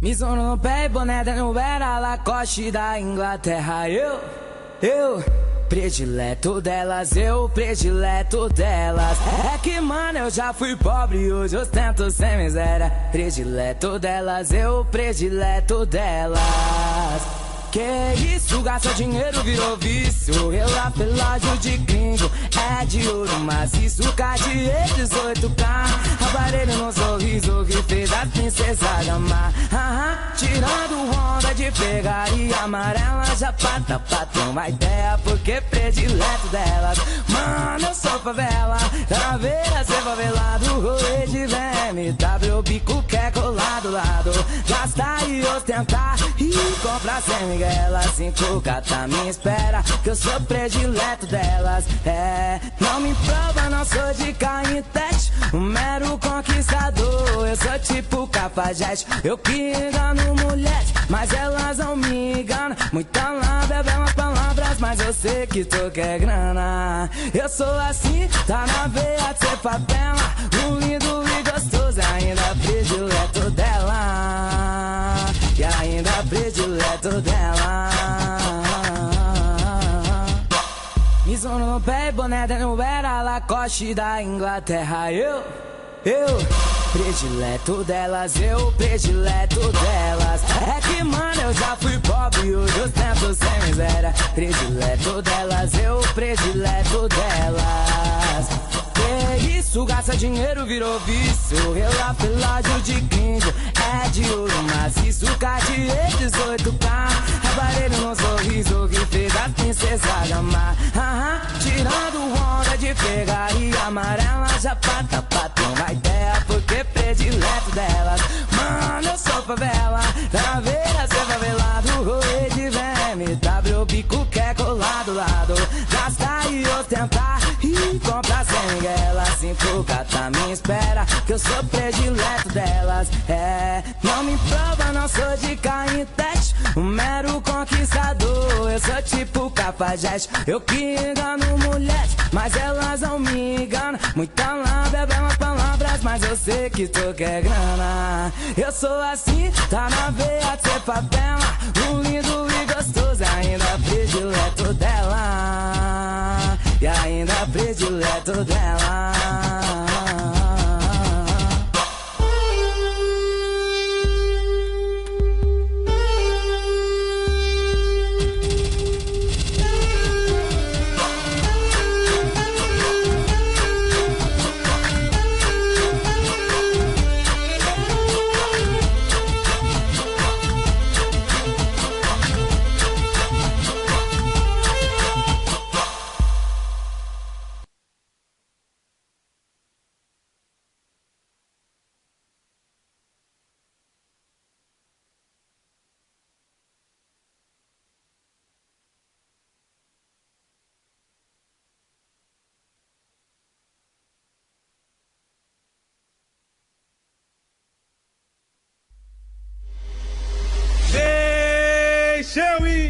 Mizuno no pé e boné da New Era, Lacoste da Inglaterra. Eu, predileto delas, eu predileto delas. É que mano, eu já fui pobre e hoje ostento sem miséria. Predileto delas, eu predileto delas. Que isso, gasta dinheiro, virou vício. Relapelágio de gringo, é de ouro maciço. Cartier 18K, aparelho no sorriso que fez a princesa gamar. Tirando onda de pegaria amarela, já pata pra ter uma ideia, porque predileto delas. Mano, eu sou favela, caveira ser favelado. Rolê de BMW, bico que é colado lado. Gastar e ostentar e comprar sem Miguel. 5K tá me espera, que eu sou predileto delas. Não me prova, não sou de canitete, um mero conquistador. Eu sou tipo Cafajeste, eu que engano mulheres, mas elas não me enganam. Muita lábia, belas palavras, mas eu sei que tu quer grana. Eu sou assim, tá na veia de ser favela, um lindo e gostoso, ainda predileto dela. E ainda predileto dela. Mizuno no pé e boné da New Era, Lacoste da Inglaterra. Eu, predileto delas, eu predileto delas. É que mano, eu já fui pobre e hoje ostento sem miséria. Predileto delas, eu predileto delas. Que isso, gasta dinheiro, virou vício. Relapelágio de gringo, é de ouro maciço. Cartier 18K, aparelho no sorriso que fez a princesa gamar. Tirando onda de pegaria amarela, já pata pra ter uma ideia, porque predileto delas. Mano, eu sou favela, caveira ser favelado. Rolê de BMW, bico que é colado lado. Gastar e ostentar e comprar sem Miguel. 5K tá me espera, que eu sou predileto delas. Não me prova, não sou de canitete, um mero conquistador. Eu sou tipo Cafajeste, eu que engano mulheres, mas elas não me enganam. Muita lábia, belas palavras, mas eu sei que tu quer grana. Eu sou assim, tá na veia de ser favela, um lindo e gostoso, ainda predileto dela. E ainda predileto dela. Deixa eu ir.